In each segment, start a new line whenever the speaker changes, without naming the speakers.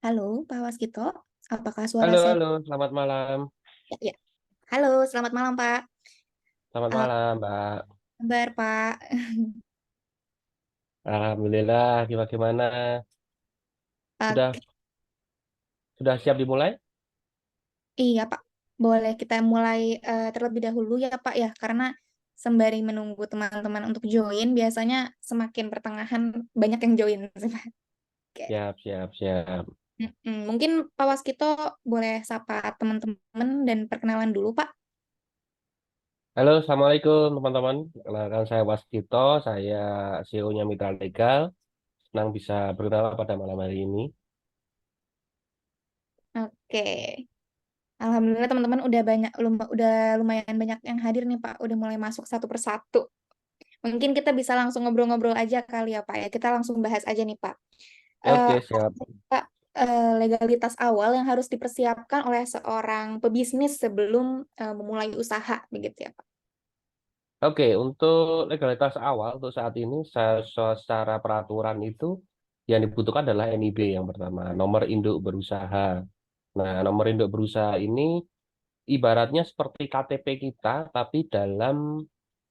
Halo, Pak Waskito. Apakah suara
Halo,
saya?
halo, selamat malam.
Ya, ya. Halo, selamat malam, Pak.
Selamat
Apa
malam, Mbak.
kabar, Pak?
Alhamdulillah, gimana? Sudah
Oke.
sudah siap dimulai?
Iya, Pak. Boleh kita mulai terlebih dahulu ya, Pak ya, karena sembari menunggu teman-teman untuk join, biasanya semakin pertengahan banyak yang join, sih, Pak. Oke.
Siap, siap, siap.
Mungkin Pak Waskito boleh sapa teman-teman dan perkenalan dulu, Pak.
Halo, Assalamualaikum teman-teman. Kenalkan saya Waskito, saya CEO-nya Mitra Legal. Senang bisa berkenalan pada malam hari ini.
Oke. Alhamdulillah teman-teman udah lumayan banyak yang hadir nih Pak, udah mulai masuk satu persatu. Mungkin kita bisa langsung ngobrol-ngobrol aja kali ya Pak ya. Kita langsung bahas aja nih Pak.
Oke, siap.
Pak, legalitas awal yang harus dipersiapkan oleh seorang pebisnis sebelum memulai usaha begitu ya Pak.
Oke, untuk legalitas awal untuk saat ini secara peraturan itu yang dibutuhkan adalah NIB yang pertama, nomor induk berusaha. Nah, nomor induk berusaha ini ibaratnya seperti KTP kita, tapi dalam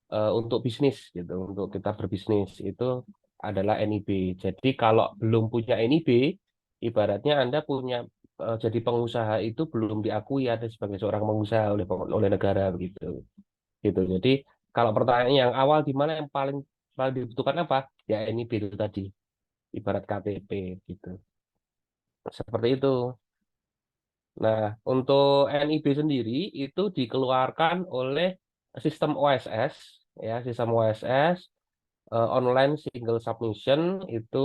untuk bisnis gitu, untuk kita berbisnis itu adalah NIB. Jadi kalau belum punya NIB, ibaratnya Anda punya jadi pengusaha itu belum diakui ada sebagai seorang pengusaha oleh negara begitu. Gitu. Jadi kalau pertanyaan yang awal di mana yang paling paling dibutuhkan apa? Ya NIB itu tadi, ibarat KTP gitu. Seperti itu. Nah, untuk NIB sendiri itu dikeluarkan oleh sistem OSS, ya, sistem OSS online single submission itu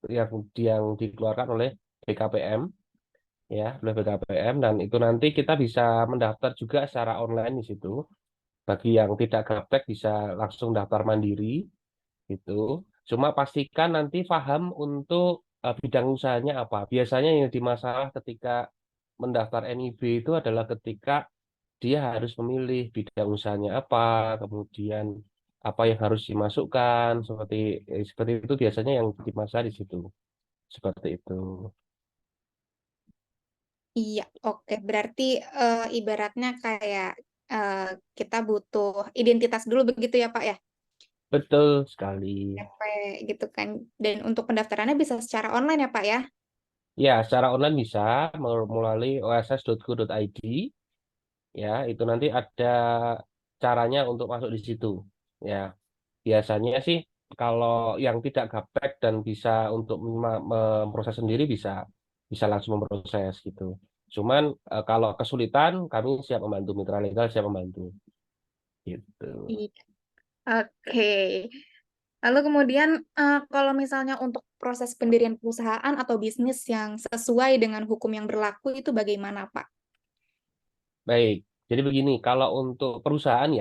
yang dikeluarkan oleh BKPM, ya, oleh BKPM, dan itu nanti kita bisa mendaftar juga secara online di situ. Bagi yang tidak gaptek bisa langsung daftar mandiri gitu. Cuma pastikan nanti paham untuk bidang usahanya apa. Biasanya yang jadi masalah ketika mendaftar NIB itu adalah ketika dia harus memilih bidang usahanya apa, kemudian apa yang harus dimasukkan, seperti itu biasanya yang jadi masalah di situ. Seperti itu.
Iya, oke. Berarti ibaratnya kayak eh, kita butuh identitas dulu begitu ya Pak ya?
Betul sekali.
KTP gitu kan. Dan untuk pendaftarannya bisa secara online ya Pak ya?
Ya, secara online bisa melalui oss.go.id. Ya, itu nanti ada caranya untuk masuk di situ. Ya, biasanya sih kalau yang tidak gaptek dan bisa untuk memproses sendiri bisa bisa langsung memproses gitu. Cuman kalau kesulitan kami siap membantu, mitra legal siap membantu gitu.
Iya. Oke. Lalu kemudian kalau misalnya untuk proses pendirian perusahaan atau bisnis yang sesuai dengan hukum yang berlaku itu bagaimana Pak?
Baik. Jadi begini, kalau untuk perusahaan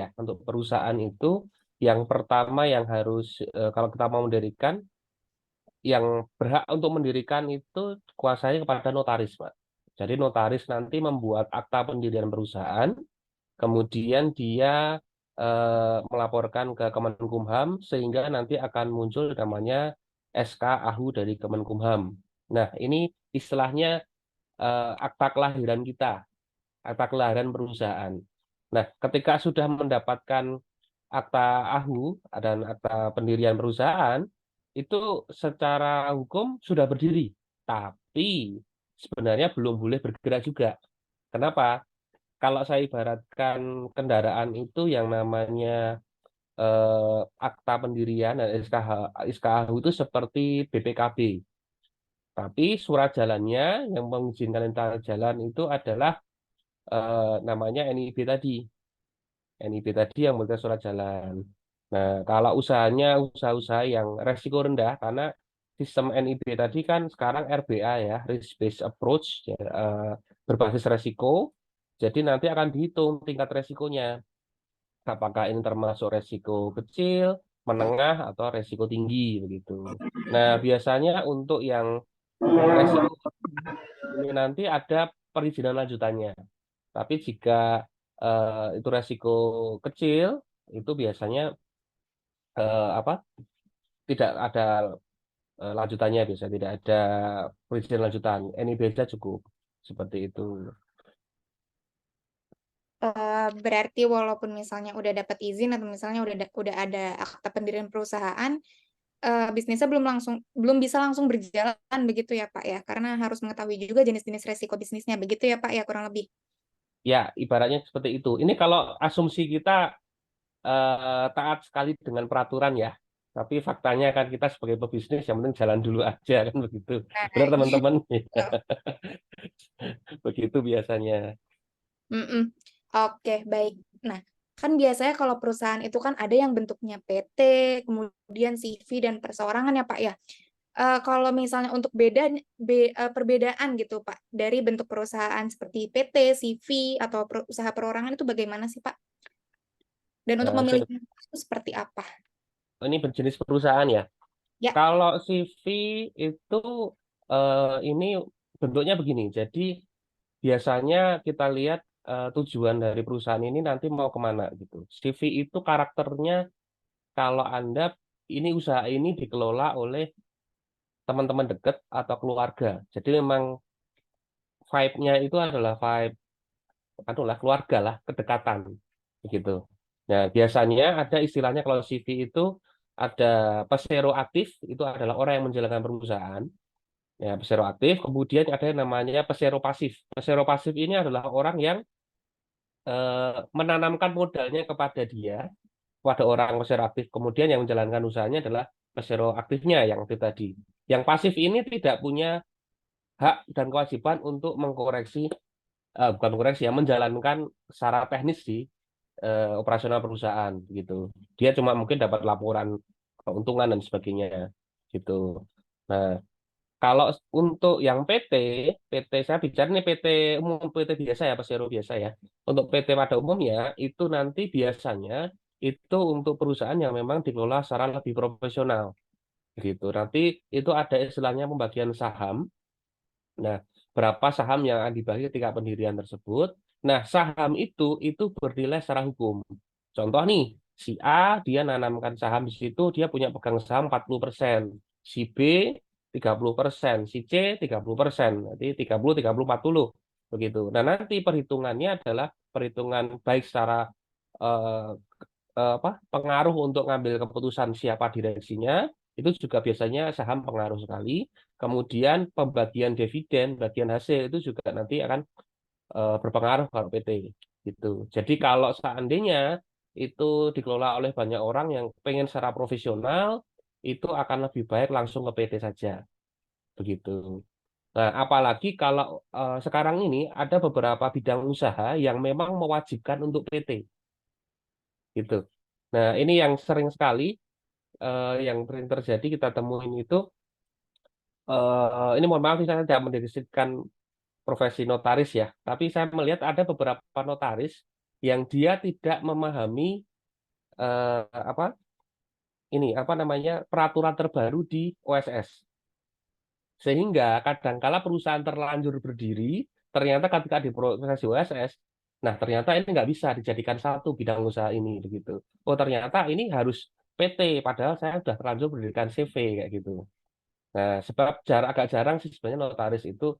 itu yang pertama yang harus kalau kita mau mendirikan yang berhak untuk mendirikan itu kuasanya kepada notaris, Pak. Jadi notaris nanti membuat akta pendirian perusahaan, kemudian dia melaporkan ke Kemenkumham sehingga nanti akan muncul namanya SK AHU dari Kemenkumham. Nah, ini istilahnya akta kelahiran kita, akta kelahiran perusahaan. Nah, ketika sudah mendapatkan akta AHU dan akta pendirian perusahaan, itu secara hukum sudah berdiri. Tapi sebenarnya belum boleh bergerak juga. Kenapa? Kalau saya ibaratkan kendaraan itu yang namanya akta pendirian dan SKHU itu seperti BPKB. Tapi surat jalannya yang mengizinkan jalan itu adalah namanya NIB tadi. NIB tadi yang memiliki surat jalan. Nah, kalau usahanya usaha-usaha yang resiko rendah, karena sistem NIB tadi kan sekarang RBA ya, risk based approach, ya, berbasis resiko. Jadi nanti akan dihitung tingkat resikonya. Apakah ini termasuk resiko kecil, menengah, atau resiko tinggi begitu. Nah, biasanya untuk yang resiko ini nanti ada perizinan lanjutannya. Tapi jika itu resiko kecil, itu biasanya apa? Tidak ada lanjutannya bisa tidak ada perizinan lanjutan. NIB saja cukup seperti itu.
Berarti walaupun misalnya udah dapat izin atau misalnya udah ada akta pendirian perusahaan, bisnisnya belum bisa langsung berjalan begitu ya Pak ya, karena harus mengetahui juga jenis-jenis resiko bisnisnya begitu ya Pak ya kurang lebih.
Ya, ibaratnya seperti itu. Ini kalau asumsi kita taat sekali dengan peraturan ya. Tapi faktanya kan kita sebagai pebisnis yang penting jalan dulu aja kan begitu. Benar
Nah, iya.
teman-teman?
Betul.
Begitu biasanya.
Mm-mm. Oke, baik. Nah, kan biasanya kalau perusahaan itu kan ada yang bentuknya PT, kemudian CV dan perseorangan ya Pak ya. Kalau misalnya untuk perbedaan gitu Pak, dari bentuk perusahaan seperti PT, CV, atau usaha perorangan itu bagaimana sih Pak? Dan untuk memilih
Se-
itu seperti apa?
Ini berjenis perusahaan ya.
Ya,
Kalau CV itu ini bentuknya begini. Jadi biasanya kita lihat tujuan dari perusahaan ini nanti mau kemana gitu. CV itu karakternya kalau Anda ini usaha ini dikelola oleh teman-teman dekat atau keluarga. Jadi memang vibe-nya itu adalah vibe adalah keluarga lah, kedekatan begitu. Nah, biasanya ada istilahnya kalau CV itu ada pesero aktif, itu adalah orang yang menjalankan perusahaan. Ya, pesero aktif, kemudian ada yang namanya pesero pasif. Pesero pasif ini adalah orang yang menanamkan modalnya kepada dia, kepada orang pesero aktif. Kemudian yang menjalankan usahanya adalah pesero aktifnya yang itu tadi. Yang pasif ini tidak punya hak dan kewajiban untuk mengkoreksi, bukan mengkoreksi ya, menjalankan secara teknis sih operasional perusahaan gitu. Dia cuma mungkin dapat laporan keuntungan dan sebagainya gitu. Nah, kalau untuk yang PT saya bicara nih PT umum, PT biasa ya, Persero biasa ya. Untuk PT pada umumnya itu nanti biasanya itu untuk perusahaan yang memang dikelola secara lebih profesional gitu. Nanti itu ada istilahnya pembagian saham. Nah, berapa saham yang akan dibagi ketika pendirian tersebut. Nah, saham itu bernilai secara hukum. Contoh nih, si A dia nanamkan saham di situ, dia punya pegang saham 40%, si B 30%, si C 30%, nanti 30, 30, 40 begitu. Nah, nanti perhitungannya adalah perhitungan baik secara eh, pengaruh untuk ngambil keputusan siapa direksinya, itu juga biasanya saham pengaruh sekali. Kemudian pembagian dividen, bagian hasil itu juga nanti akan berpengaruh kalau PT gitu. Jadi kalau seandainya itu dikelola oleh banyak orang yang pengen secara profesional, itu akan lebih baik langsung ke PT saja begitu. Nah, apalagi kalau sekarang ini ada beberapa bidang usaha yang memang mewajibkan untuk PT gitu. Nah, ini yang sering sekali yang sering terjadi kita temuin itu ini mohon maaf saya tidak mendeskripsikan profesi notaris ya, tapi saya melihat ada beberapa notaris yang dia tidak memahami apa ini apa namanya peraturan terbaru di OSS. Sehingga kadangkala perusahaan terlanjur berdiri, ternyata ketika di proses OSS, nah ternyata ini nggak bisa dijadikan satu bidang usaha ini begitu. Oh ternyata ini harus PT, padahal saya sudah terlanjur berdirikan CV kayak gitu. Nah, sebab agak jarang sih sebenarnya notaris itu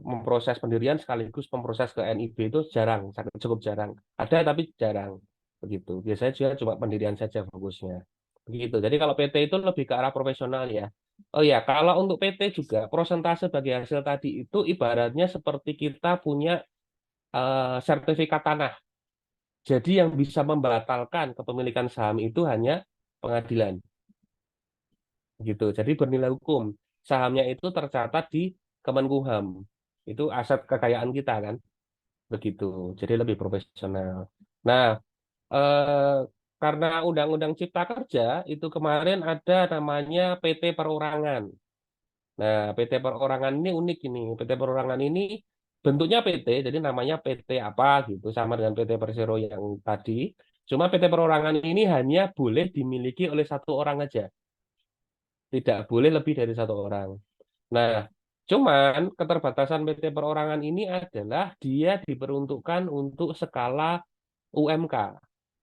memproses pendirian sekaligus memproses ke NIB itu jarang, sangat cukup jarang. Ada tapi jarang begitu. Biasanya juga cuma pendirian saja fokusnya. Begitu. Jadi kalau PT itu lebih ke arah profesional ya. Oh ya, kalau untuk PT juga prosentase bagi hasil tadi itu ibaratnya seperti kita punya sertifikat tanah. Jadi yang bisa membatalkan kepemilikan saham itu hanya pengadilan. Gitu. Jadi bernilai hukum. Sahamnya itu tercatat di Kemenkumham. Itu aset kekayaan kita kan, begitu. Jadi lebih profesional. Nah, eh, karena Undang-Undang Cipta Kerja itu kemarin ada namanya PT Perorangan. Nah, PT Perorangan ini unik ini. PT Perorangan ini bentuknya PT, jadi namanya PT apa gitu, sama dengan PT Persero yang tadi. Cuma PT Perorangan ini hanya boleh dimiliki oleh satu orang aja. Tidak boleh lebih dari satu orang. Nah, cuman keterbatasan PT Perorangan ini adalah dia diperuntukkan untuk skala UMK.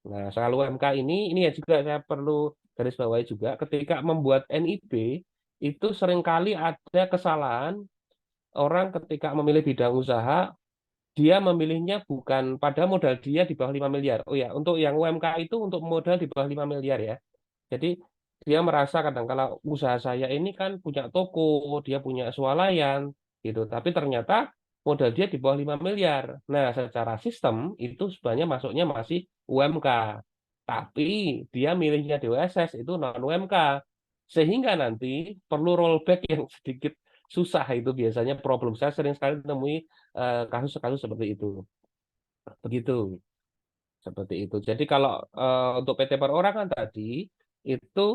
Nah, skala UMK ini ya juga saya perlu garis bawahi juga ketika membuat NIB itu seringkali ada kesalahan orang ketika memilih bidang usaha, dia memilihnya bukan pada modal dia di bawah 5 miliar. Oh ya, untuk yang UMK itu untuk modal di bawah 5 miliar ya. Jadi dia merasa kadang kalau usaha saya ini kan punya toko, dia punya swalayan gitu. Tapi ternyata modal dia di bawah 5 miliar. Nah, secara sistem itu sebenarnya masuknya masih UMK. Tapi dia milihnya DWSS itu non UMK. Sehingga nanti perlu rollback yang sedikit susah itu biasanya problem. Saya sering sekali temui kasus-kasus seperti itu. Begitu, seperti itu. Jadi kalau untuk PT perorangan tadi itu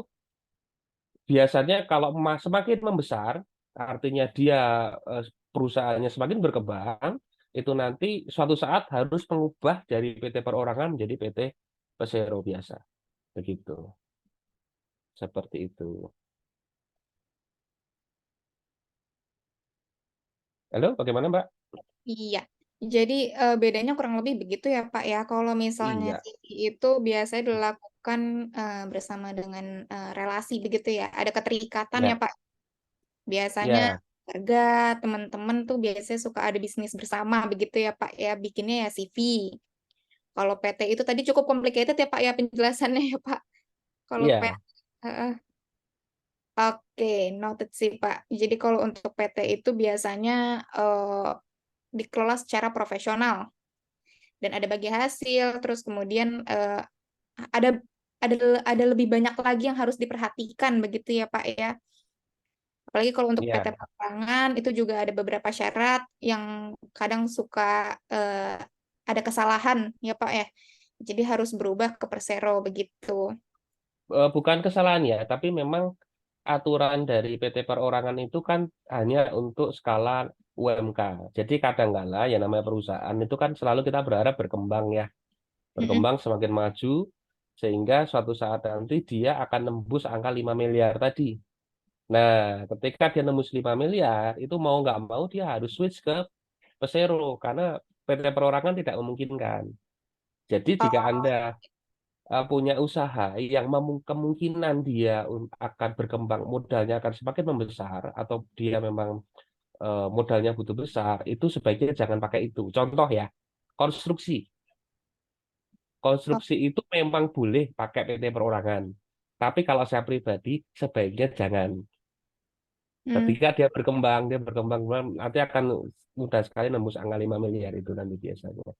biasanya kalau semakin membesar, artinya dia eh, perusahaannya semakin berkembang, itu nanti suatu saat harus mengubah dari PT perorangan menjadi PT Persero biasa. Begitu, seperti itu. Halo, bagaimana Mbak?
Iya. Jadi bedanya kurang lebih begitu ya Pak ya. Kalau misalnya
Iya,
CV itu biasanya dilakukan bersama dengan relasi begitu ya. Ada keterikatan ya
ya,
Pak. Biasanya
ya,
keluarga, teman-teman tuh biasanya suka ada bisnis bersama begitu ya Pak ya. Bikinnya ya CV. Kalau PT itu tadi cukup complicated ya Pak ya penjelasannya ya Pak. Kalau PT,
iya.
oke, noted sih Pak. Jadi kalau untuk PT itu biasanya dikelola secara profesional dan ada bagi hasil, terus kemudian ada ada lebih banyak lagi yang harus diperhatikan begitu ya Pak ya. Apalagi kalau untuk PT
Iya.
Perorangan itu juga ada beberapa syarat yang kadang suka ada kesalahan ya Pak ya. Jadi harus berubah ke Persero begitu.
Bukan kesalahan ya, tapi memang aturan dari PT perorangan itu kan hanya untuk skala UMK. Jadi kadang-kala ya namanya perusahaan itu kan selalu kita berharap berkembang ya,
Mm-mm.
berkembang semakin maju sehingga suatu saat nanti dia akan nembus angka 5 miliar tadi. Nah, ketika dia nembus 5 miliar, itu mau nggak mau dia harus switch ke Persero karena PT perorangan tidak memungkinkan. Jadi jika
Oh,
Anda punya usaha yang kemungkinan dia akan berkembang, modalnya akan semakin membesar, atau dia memang modalnya butuh besar, itu sebaiknya jangan pakai itu. Contoh ya, konstruksi.
oh,
Konstruksi itu memang boleh pakai PT perorangan. Tapi kalau saya pribadi, sebaiknya jangan.
hmm.
Ketika dia berkembang, nanti akan mudah sekali nembus angka 5 miliar itu nanti biasanya.
Oh,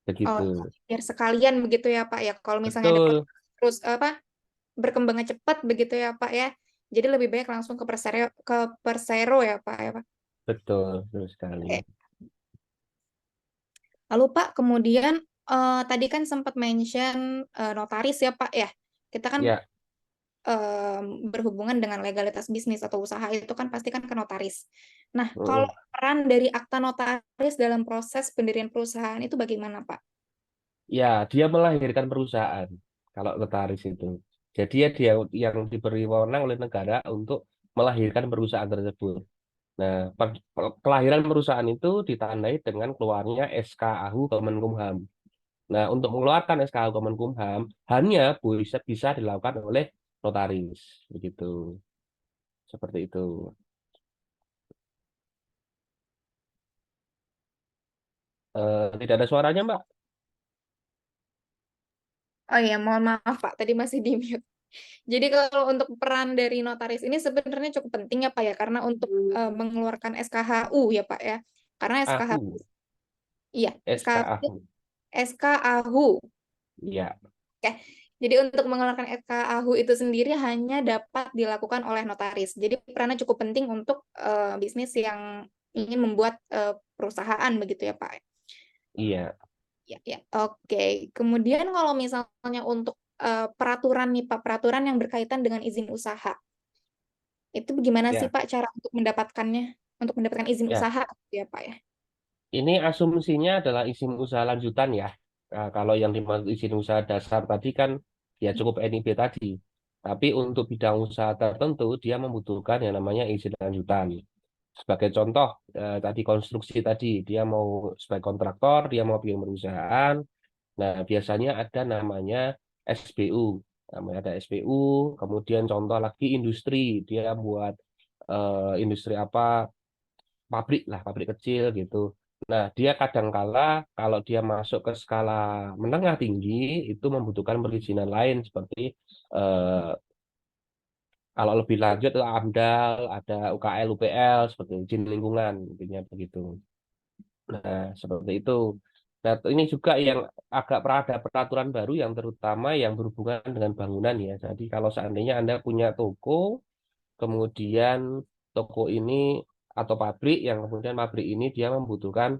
Begitu.
biar sekalian begitu ya Pak ya. Kalau misalnya ada
Betul,
terus apa berkembangnya cepat begitu ya Pak ya. Jadi lebih baik langsung ke Persero ya Pak ya Pak.
betul, betul sekali.
Oke. Lalu Pak, kemudian tadi kan sempat mention notaris ya Pak ya. Kita kan
Ya,
berhubungan dengan legalitas bisnis atau usaha itu kan pasti kan ke notaris. Nah, kalau
mm.
peran dari akta notaris dalam proses pendirian perusahaan itu bagaimana Pak?
Ya, dia melahirkan perusahaan kalau notaris itu. Jadi ya dia yang diberi wewenang oleh negara untuk melahirkan perusahaan tersebut. Nah, kelahiran perusahaan itu ditandai dengan keluarnya SK AHU Kemenkumham. Nah, untuk mengeluarkan SK AHU Kemenkumham hanya bisa dilakukan oleh notaris, begitu. Seperti itu. Tidak ada suaranya, Mbak?
Oh iya, mohon maaf Pak, tadi masih di mute. Jadi kalau untuk peran dari notaris ini sebenarnya cukup penting ya Pak ya, karena untuk mengeluarkan SKHU ya Pak ya. Karena SKHU,
AHU,
iya,
SK
SKHU,
AHU.
SKAHU.
Iya,
Oke. Jadi untuk mengeluarkan SKAHU itu sendiri hanya dapat dilakukan oleh notaris. Jadi perannya cukup penting untuk bisnis yang ingin membuat perusahaan begitu ya Pak.
iya,
Ya, ya. Oke. Kemudian kalau misalnya untuk peraturan nih Pak, peraturan yang berkaitan dengan izin usaha. Itu bagaimana sih
ya,
Pak cara untuk mendapatkannya? Untuk mendapatkan izin
ya.
usaha ya Pak ya.
Ini asumsinya adalah izin usaha lanjutan ya. Nah, kalau yang dimaksud izin usaha dasar tadi kan ya cukup NIB tadi. Tapi untuk bidang usaha tertentu dia membutuhkan yang namanya izin lanjutan. Sebagai contoh tadi konstruksi tadi dia mau sebagai kontraktor, dia mau bikin perusahaan. Nah, biasanya ada namanya SBU. Namanya ada SBU, kemudian contoh lagi industri, dia buat industri apa, pabrik lah, pabrik kecil gitu. Nah, dia kadangkala kalau dia masuk ke skala menengah tinggi itu membutuhkan perizinan lain seperti eh, kalau lebih lanjut ke AMDAL, ada UKL, UPL seperti izin lingkungan, intinya begitu. Nah, seperti itu. Nah, ini juga yang agak ada peraturan baru yang terutama yang berhubungan dengan bangunan ya. Jadi kalau seandainya Anda punya toko, kemudian toko ini atau pabrik yang kemudian pabrik ini dia membutuhkan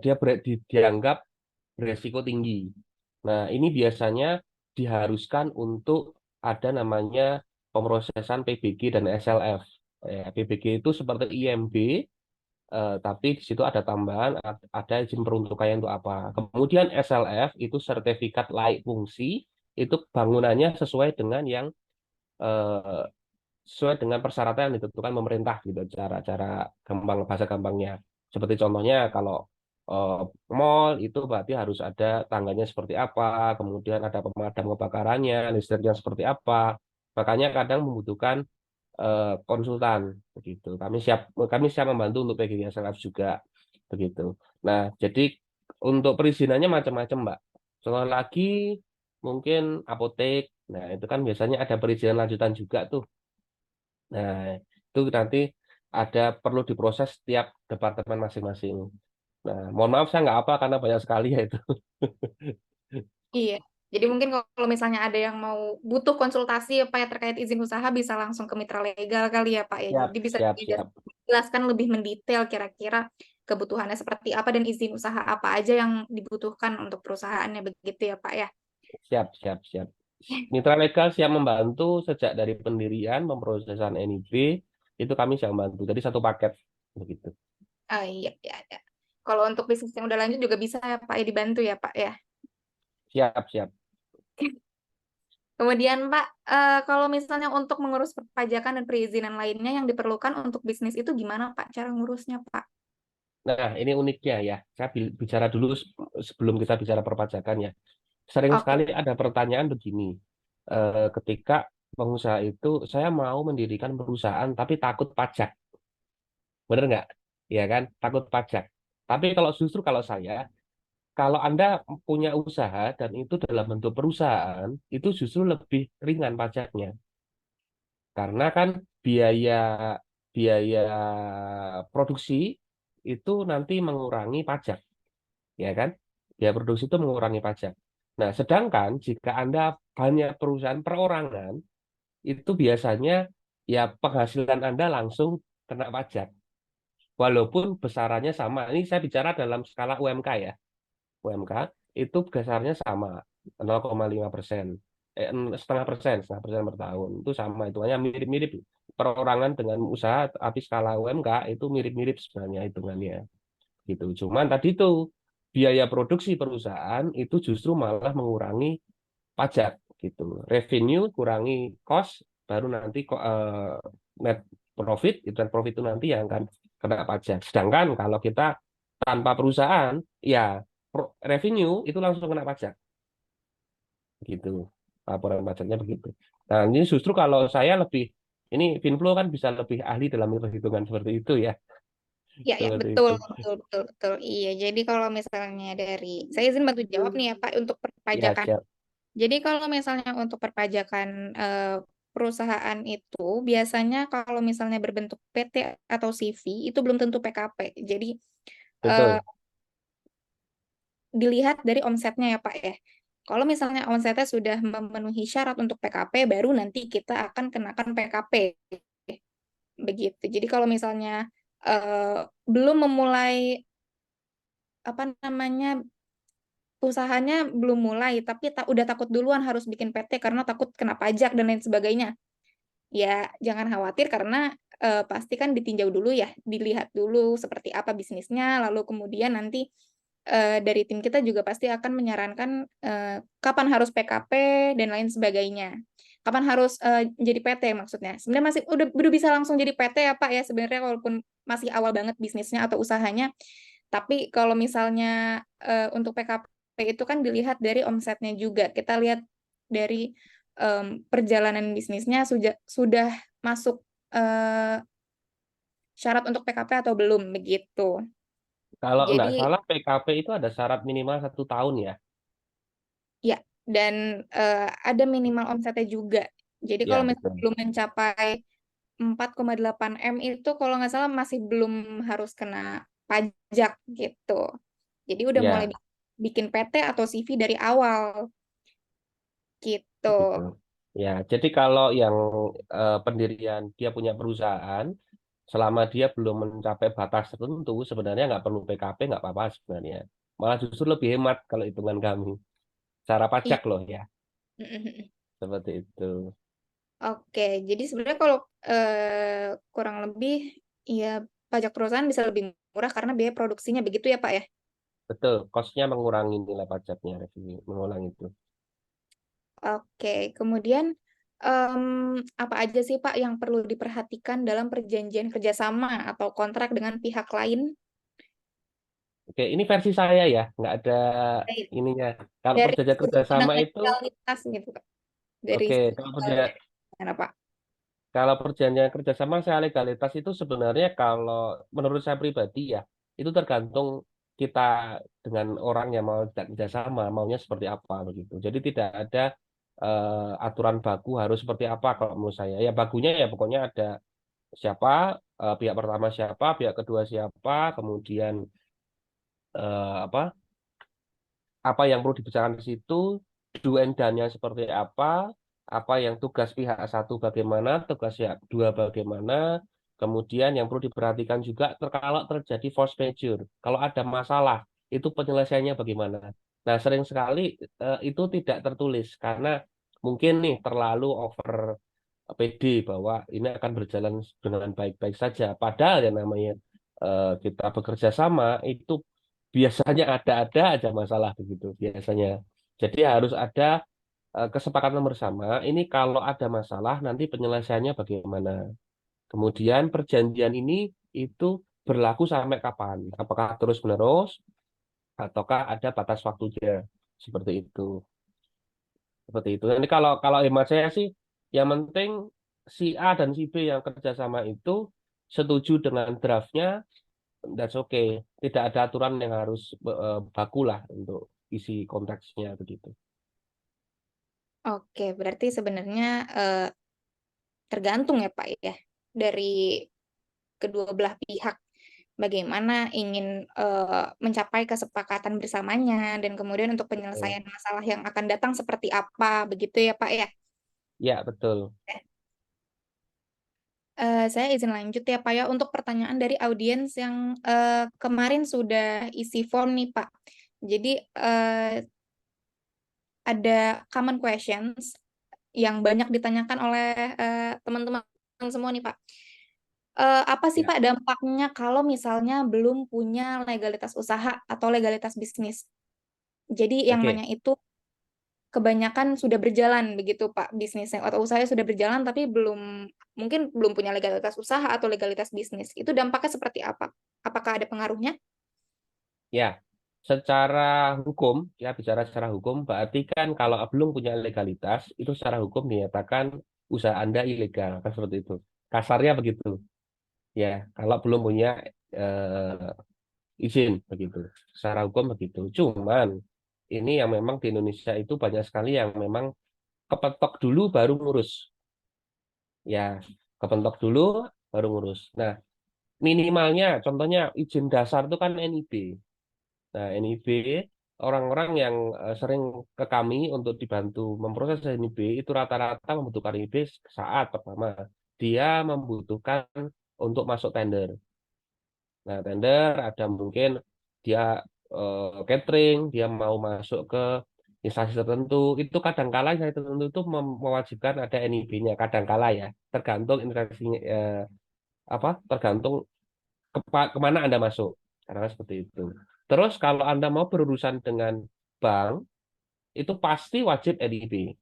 dia dianggap beresiko tinggi. Nah, ini biasanya diharuskan untuk ada namanya pemrosesan PBG dan SLF. Ya, PBG itu seperti IMB, tapi di situ ada tambahan, ada izin peruntukannya untuk apa. Kemudian SLF itu sertifikat layak fungsi, itu bangunannya eh, sesuai dengan persyaratan yang ditentukan pemerintah gitu, cara-cara gampang bahasa gampangnya. Seperti contohnya kalau eh, mall itu berarti harus ada tangganya seperti apa, kemudian ada pemadam kebakarannya, listriknya seperti apa. Makanya kadang membutuhkan konsultan begitu. Kami siap membantu untuk PGSLF juga begitu. Nah, jadi untuk perizinannya macam-macam, Mbak. Soal lagi mungkin apotek. Nah, itu kan biasanya ada perizinan lanjutan juga tuh. Nah, itu nanti ada perlu diproses setiap departemen masing-masing. Nah, mohon maaf saya nggak apa karena banyak sekali ya itu.
Iya. Jadi mungkin kalau misalnya ada yang mau butuh konsultasi apa ya terkait izin usaha bisa langsung ke mitra legal kali ya Pak ya.
Siap,
Jadi bisa
siap, siap,
dijelaskan lebih mendetail kira-kira kebutuhannya seperti apa dan izin usaha apa aja yang dibutuhkan untuk perusahaannya begitu ya Pak ya.
siap, siap, siap. Mitra legal siap membantu sejak dari pendirian, pemrosesan NIB, itu kami siap membantu. Jadi satu paket begitu.
Oh iya, iya, iya. Kalau untuk bisnis yang udah lanjut juga bisa ya Pak ya dibantu ya Pak ya.
Siap, siap.
Kemudian Pak, kalau misalnya untuk mengurus perpajakan dan perizinan lainnya yang diperlukan untuk bisnis itu gimana Pak cara ngurusnya Pak?
Nah, ini uniknya ya. Saya bicara dulu sebelum kita bicara perpajakan ya. Sering
Oke.
sekali ada pertanyaan begini. Ketika pengusaha itu, saya mau mendirikan perusahaan tapi takut pajak. Bener nggak? Ya kan? Takut pajak. Tapi kalau saya, kalau Anda punya usaha dan itu dalam bentuk perusahaan, itu justru lebih ringan pajaknya. Karena kan biaya biaya produksi itu nanti mengurangi pajak, ya kan? Biaya produksi itu mengurangi pajak. Nah, sedangkan jika Anda banyak perusahaan perorangan, itu biasanya ya penghasilan Anda langsung kena pajak. Walaupun besarannya sama. Ini saya bicara dalam skala UMK ya. UMK itu besarnya sama 0,5%. Setengah persen per tahun. Itu sama, hitungannya mirip-mirip. Perorangan dengan usaha, tapi skala UMK itu mirip-mirip sebenarnya hitungannya. Gitu. Cuman tadi itu biaya produksi perusahaan itu justru malah mengurangi pajak gitu. Revenue kurangi cost, baru nanti net profit, itu net profit itu nanti yang akan kena pajak. Sedangkan kalau kita tanpa perusahaan, ya revenue itu langsung kena pajak gitu. Laporan pajaknya begitu. Nah, ini justru kalau saya lebih ini Finflow kan bisa lebih ahli dalam perhitungan seperti itu ya.
Ya, ya,
Seperti
betul,
itu.
betul, betul, betul. Iya, jadi kalau misalnya saya izin bantu jawab nih ya Pak untuk
Ya,
perpajakan.
siap.
Jadi kalau misalnya untuk perpajakan perusahaan itu biasanya kalau misalnya berbentuk PT atau CV itu belum tentu PKP. Jadi eh,
Betul.
dilihat dari omsetnya ya Pak ya. Kalau misalnya omsetnya sudah memenuhi syarat untuk PKP, baru nanti kita akan kenakan PKP. Begitu. Jadi kalau misalnya belum memulai apa namanya usahanya belum mulai tapi udah takut duluan harus bikin PT karena takut kena pajak dan lain sebagainya. Ya, jangan khawatir karena pasti kan ditinjau dulu ya, dilihat dulu seperti apa bisnisnya, lalu kemudian nanti dari tim kita juga pasti akan menyarankan kapan harus PKP dan lain sebagainya. Kapan harus jadi PT maksudnya. Sebenarnya masih udah bisa langsung jadi PT ya Pak ya sebenarnya walaupun masih awal banget bisnisnya atau usahanya. Tapi kalau misalnya untuk PKP itu kan dilihat dari omsetnya juga. Kita lihat dari perjalanan bisnisnya sudah masuk eh, syarat untuk PKP atau belum begitu.
Kalau nggak
Jadi
salah PKP itu ada syarat minimal 1 tahun ya.
ya, dan ada minimal omsetnya juga. Jadi kalau
Ya
misalnya
betul.
belum mencapai 4,8 M itu kalau nggak salah masih belum harus kena pajak gitu. Jadi udah mulai
Ya
bikin PT atau CV dari awal gitu.
gitu. Ya, jadi kalau yang pendirian dia punya perusahaan, selama dia belum mencapai batas tertentu, sebenarnya nggak perlu PKP, nggak apa-apa sebenarnya. Malah justru lebih hemat kalau hitungan kami. Cara
Iya.
pajak loh ya, seperti itu.
Oke, jadi sebenarnya kalau kurang lebih ya pajak perusahaan bisa lebih murah karena biaya produksinya begitu ya Pak ya.
Betul, kosnya mengurangi nilai pajaknya, mengulang itu.
Oke, kemudian em, apa aja sih Pak yang perlu diperhatikan dalam perjanjian kerjasama atau kontrak dengan pihak lain?
Oke, ini versi saya ya, nggak ada
Baik.
ininya. Kalau
Dari
perjanjian
sudut pandang
kerjasama itu,
legalitas gitu Pak. Dari
oke,
sudut
kalau
legalnya. Gimana Pak?
kalau perjanjian kerjasama saya legalitas itu sebenarnya kalau menurut saya pribadi ya, itu tergantung kita dengan orang yang mau kerjasama, maunya seperti apa begitu. Jadi tidak ada aturan baku harus seperti apa kalau menurut saya. Ya bakunya ya pokoknya ada siapa, pihak pertama siapa, pihak kedua siapa, kemudian apa yang perlu dibicarakan di situ, do and done-nya seperti apa yang tugas pihak satu bagaimana, tugas pihak dua bagaimana, kemudian yang perlu diperhatikan juga kalau terjadi force majeure, kalau ada masalah, itu penyelesaiannya bagaimana. Nah, sering sekali itu tidak tertulis karena mungkin nih terlalu over PD bahwa ini akan berjalan dengan baik-baik saja. Padahal yang namanya kita bekerja sama itu biasanya ada-ada aja masalah begitu biasanya. Jadi harus ada kesepakatan bersama. Ini kalau ada masalah nanti penyelesaiannya bagaimana. Kemudian perjanjian ini itu berlaku sampai kapan? Apakah terus-menerus ataukah ada batas waktunya? Seperti itu. Seperti itu. Ini kalau kalau hemat saya sih, yang penting si A dan si B yang kerjasama itu setuju dengan draftnya, that's okay. Tidak ada aturan yang harus baku lah untuk isi konteksnya begitu.
Oke, berarti sebenarnya eh, tergantung ya Pak ya dari kedua belah pihak bagaimana ingin mencapai kesepakatan bersamanya dan kemudian untuk
Eh,
penyelesaian masalah yang akan datang seperti apa begitu ya Pak ya.
Ya betul.
Saya izin lanjut ya Pak ya untuk pertanyaan dari audiens yang kemarin sudah isi form nih Pak. Jadi ada common questions yang banyak ditanyakan oleh teman-teman semua nih Pak. Apa sih
Ya,
Pak dampaknya kalau misalnya belum punya legalitas usaha atau legalitas bisnis? Jadi yang
oke.
nanya itu kebanyakan sudah berjalan begitu Pak bisnisnya atau usahanya sudah berjalan tapi mungkin belum punya legalitas usaha atau legalitas bisnis. Itu dampaknya seperti apa? Apakah ada pengaruhnya?
Ya, secara hukum, ya bicara secara hukum, berarti kan kalau belum punya legalitas, itu secara hukum dinyatakan usaha Anda ilegal, kan seperti itu. Kasarnya begitu. Ya, kalau belum punya izin begitu. Secara hukum begitu. Cuman ini yang memang di Indonesia itu banyak sekali yang memang kepentok dulu baru ngurus. Ya, kepentok dulu baru ngurus. Nah, minimalnya contohnya izin dasar itu kan NIB. Nah, NIB orang-orang yang sering ke kami untuk dibantu memproses NIB itu rata-rata membutuhkan NIB saat pertama dia membutuhkan untuk masuk tender. Nah, tender ada mungkin dia catering, dia mau masuk ke instansi tertentu, itu kadangkala instansi tertentu itu mewajibkan ada NIB-nya, kadangkala ya, tergantung instansinya apa, tergantung kemana Anda masuk, karena seperti itu. Terus kalau Anda mau berurusan dengan bank, itu pasti wajib NIB,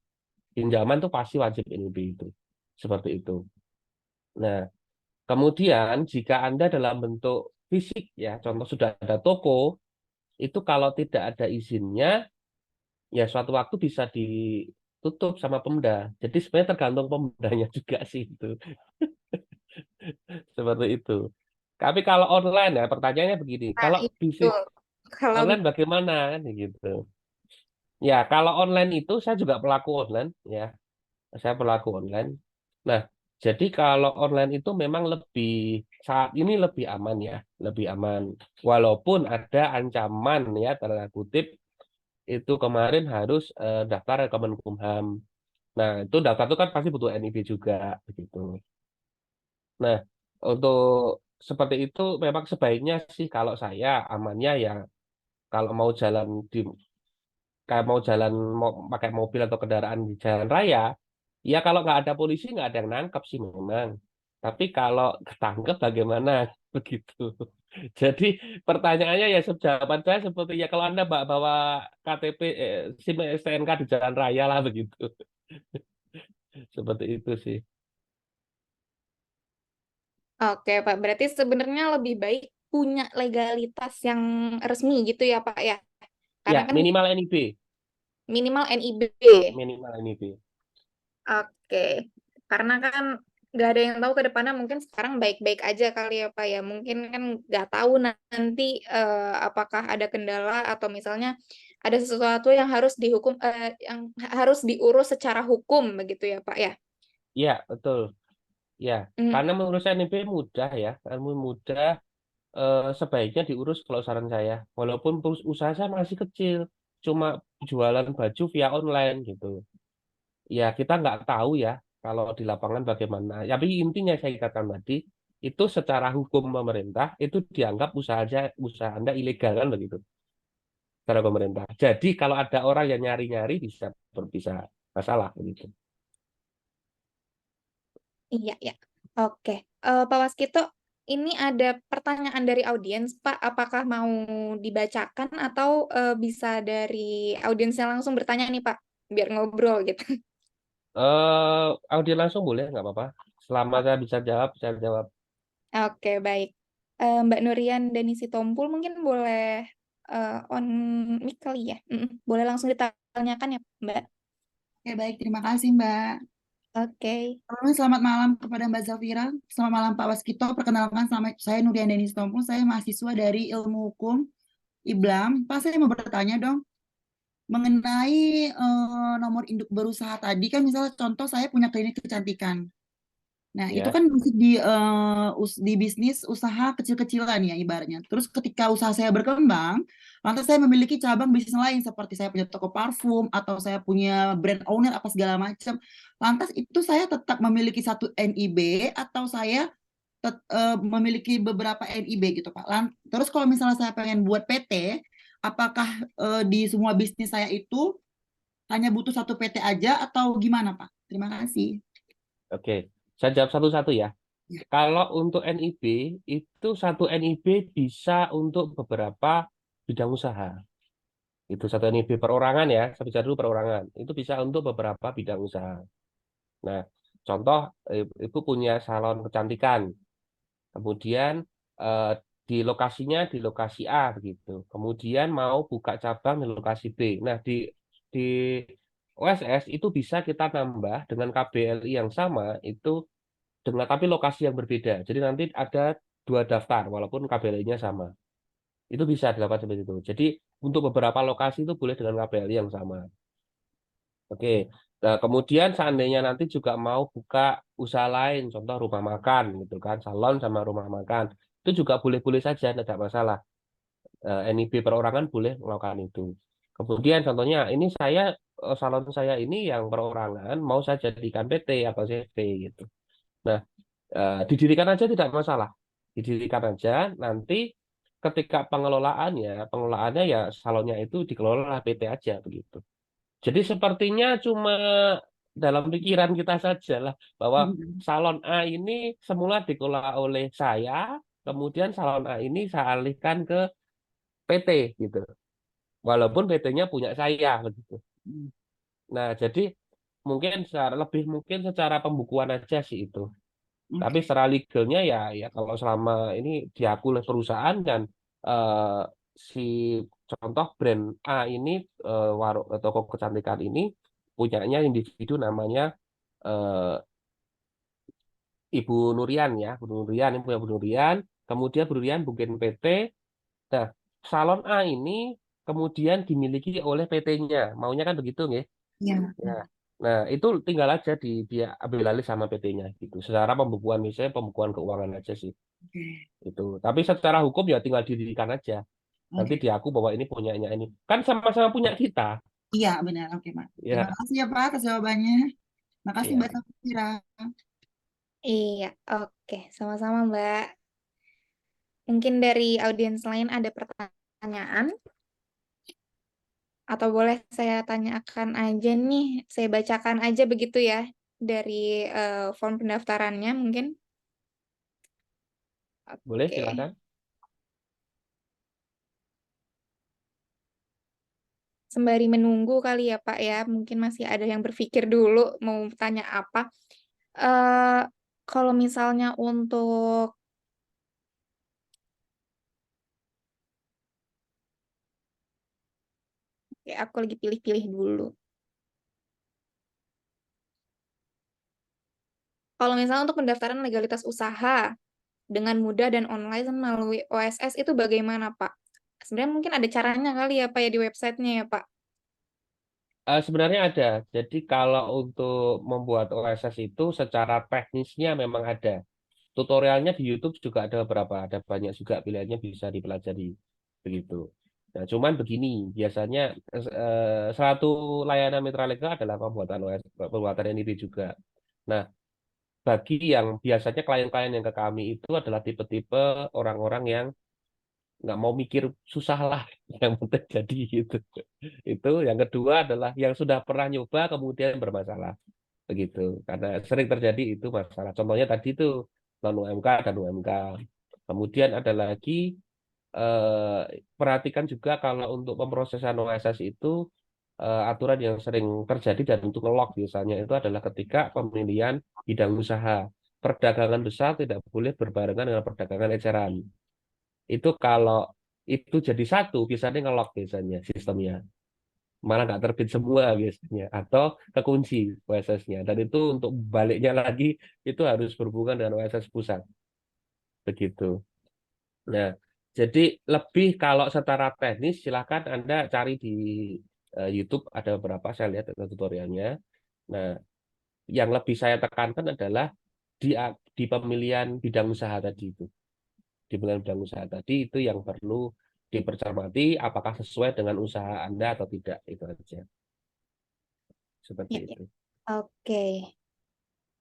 pinjaman itu pasti wajib NIB itu, seperti itu. Nah, kemudian jika Anda dalam bentuk fisik ya, contoh sudah ada toko, itu kalau tidak ada izinnya, ya suatu waktu bisa ditutup sama Pemda. Jadi sebenarnya tergantung Pemdanya juga sih itu. Seperti itu. Tapi kalau online ya pertanyaannya begini,
Nah,
kalau
itu
bisnis
kalau
online bagaimana kan gitu. Ya, kalau online itu saya juga pelaku online ya. Saya pelaku online. Nah, jadi kalau online itu memang lebih saat ini lebih aman ya, lebih aman. Walaupun ada ancaman ya tanda kutip itu kemarin harus daftar ke Kemenkumham. Nah, itu daftar itu kan pasti butuh NIB juga begitu. Nah, untuk seperti itu memang sebaiknya sih kalau saya amannya ya kalau mau jalan di kayak mau jalan mau pakai mobil atau kendaraan di jalan raya, ya kalau nggak ada polisi nggak ada yang nangkep sih memang. Tapi kalau ketangkep bagaimana begitu. Jadi pertanyaannya ya jawaban saya seperti ya kalau Anda bawa KTP SIM STNK di jalan raya lah begitu. Seperti itu sih.
oke Pak, berarti sebenarnya lebih baik punya legalitas yang resmi gitu ya Pak ya. Karena
Ya,
kan
minimal NIB,
minimal NIB.
minimal NIB.
Oke, karena kan nggak ada yang tahu ke depannya, mungkin sekarang baik-baik aja kali ya Pak ya. Mungkin kan nggak tahu nanti apakah ada kendala atau misalnya ada sesuatu yang harus dihukum, yang harus diurus secara hukum begitu ya Pak ya.
Ya, betul. Ya,
Hmm,
karena menurut saya NIB mudah ya, kamu mudah sebaiknya diurus kalau saran saya. Walaupun usaha saya masih kecil, cuma jualan baju via online gitu. Ya kita nggak tahu ya kalau di lapangan bagaimana. Tapi intinya saya katakan tadi itu secara hukum pemerintah itu dianggap usaha Anda ilegal kan begitu secara pemerintah. Jadi kalau ada orang yang nyari-nyari bisa masalah begitu.
iya ya. Oke, Pak Waskito, ini ada pertanyaan dari audiens Pak. Apakah mau dibacakan atau bisa dari audiensnya langsung bertanya nih Pak, biar ngobrol gitu.
Audio langsung boleh nggak apa-apa. Selama saya bisa jawab, saya jawab.
Oke, baik. Mbak Nurian Dani Sitompul mungkin boleh on mic kali ya. Boleh langsung ditanyakan ya, Mbak.
Oke, baik. Terima kasih, Mbak.
Oke.
Selamat malam kepada Mbak Zafira. Selamat malam, Pak Waskito. Perkenalkan, saya Nurian Denis Tompul. Saya mahasiswa dari Ilmu Hukum IBLAM. Pak, saya mau bertanya dong mengenai nomor induk berusaha tadi. Kan misalnya contoh saya punya klinik kecantikan. Nah, itu
Ya,
kan masih di bisnis usaha kecil-kecilan ya ibaratnya. Terus ketika usaha saya berkembang, lantas saya memiliki cabang bisnis lain seperti saya punya toko parfum atau saya punya brand owner apa segala macam. Lantas itu saya tetap memiliki satu NIB atau saya memiliki beberapa NIB gitu Pak. Terus kalau misalnya saya pengen buat PT, apakah di semua bisnis saya itu hanya butuh satu PT aja atau gimana Pak? Terima kasih.
oke. Saya jawab satu-satu ya.
Ya.
Kalau untuk NIB, itu satu NIB bisa untuk beberapa bidang usaha. Itu satu NIB perorangan ya, saya bicara dulu perorangan. Itu bisa untuk beberapa bidang usaha. Nah, contoh ibu punya salon kecantikan, kemudian eh, di lokasinya di lokasi A begitu. Kemudian mau buka cabang di lokasi B. Nah, di OSS itu bisa kita nambah dengan KBLI yang sama itu dengan tapi lokasi yang berbeda. Jadi nanti ada dua daftar walaupun KBLI-nya sama. Itu bisa dilakukan seperti itu. Jadi untuk beberapa lokasi itu boleh dengan KBLI yang sama. Oke. Nah, kemudian seandainya nanti juga mau buka usaha lain, contoh rumah makan gitu kan, salon sama rumah makan. Itu juga boleh-boleh saja, tidak masalah. NIB perorangan boleh melakukan itu. Kemudian contohnya ini salon saya ini yang perorangan mau saya jadikan PT atau CV gitu. Nah, didirikan aja tidak masalah. Didirikan aja nanti ketika pengelolaannya ya salonnya itu dikelola PT aja begitu. Jadi sepertinya cuma dalam pikiran kita saja lah bahwa salon A ini semula dikelola oleh saya, kemudian salon A ini saya alihkan ke PT gitu. Walaupun PT-nya punya saya begitu. Nah, jadi lebih mungkin secara pembukuan aja sih itu. Tapi
Oke.
secara legalnya ya kalau selama ini diakui oleh perusahaan dan eh, si contoh brand A ini warung toko kecantikan ini punyanya individu namanya eh, Ibu Nurian ya, Bu Nurian, ini punya Bu Nurian, kemudian Bu Nurian bikin PT. Nah, salon A ini kemudian dimiliki oleh PT-nya, maunya kan begitu nggih?
Iya.
Ya. Nah, itu tinggal aja dia ambil alih sama PT-nya gitu. Secara pembukuan misalnya pembukuan keuangan aja sih
Oke.
itu. Tapi secara hukum ya tinggal didirikan aja. Nanti
Oke.
diaku bahwa ini punyanya ini. Kan sama-sama punya kita.
Iya, benar. Oke, Pak. Terima
Ya,
kasih ya, Pak, atas jawabannya. Makasih,
ya.
Mbak Safira.
Iya, oke. Sama-sama, Mbak. Mungkin dari audiens lain ada pertanyaan? Atau boleh saya tanyakan aja nih, saya bacakan aja begitu ya, dari form pendaftarannya mungkin.
Boleh
Oke.
silakan.
Sembari menunggu kali ya Pak ya, mungkin masih ada yang berpikir dulu mau tanya apa. eh Kalau misalnya untuk, ya aku lagi pilih-pilih dulu. Kalau misalnya untuk pendaftaran legalitas usaha dengan mudah dan online melalui OSS itu bagaimana Pak? Sebenarnya mungkin ada caranya kali ya Pak ya di websitenya ya Pak.
Sebenarnya ada. Jadi kalau untuk membuat OSS itu secara teknisnya memang ada. Tutorialnya di YouTube juga ada beberapa, ada banyak juga pilihannya bisa dipelajari begitu. Nah, cuman begini, biasanya satu layanan mitra legal adalah pembuatan OS, pembuatan NIP juga. Nah, bagi yang biasanya klien-klien yang ke kami itu adalah tipe-tipe orang-orang yang nggak mau mikir susah lah, yang penting jadi gitu. Itu yang kedua adalah yang sudah pernah nyoba kemudian bermasalah begitu. Karena sering terjadi itu masalah. Contohnya tadi itu non UMK dan UMK. Kemudian ada lagi perhatikan juga kalau untuk pemrosesan OSS itu aturan yang sering terjadi dan untuk ngelok biasanya itu adalah ketika pemilihan bidang usaha. Perdagangan besar tidak boleh berbarengan dengan perdagangan eceran. Itu kalau itu jadi satu, biasanya ngelok biasanya sistemnya. Malah nggak terbit semua biasanya. Atau kekunci OSS-nya. Dan itu untuk baliknya lagi, itu harus berhubungan dengan OSS pusat. Begitu. Nah, jadi lebih kalau secara teknis, silakan Anda cari di YouTube, ada beberapa, saya lihat ada tutorialnya. Nah, yang lebih saya tekankan adalah di pemilihan bidang usaha tadi itu. Di pemilihan bidang usaha tadi itu yang perlu dipercermati apakah sesuai dengan usaha Anda atau tidak. Itu aja. Seperti
Ya, ya.
itu.
Oke,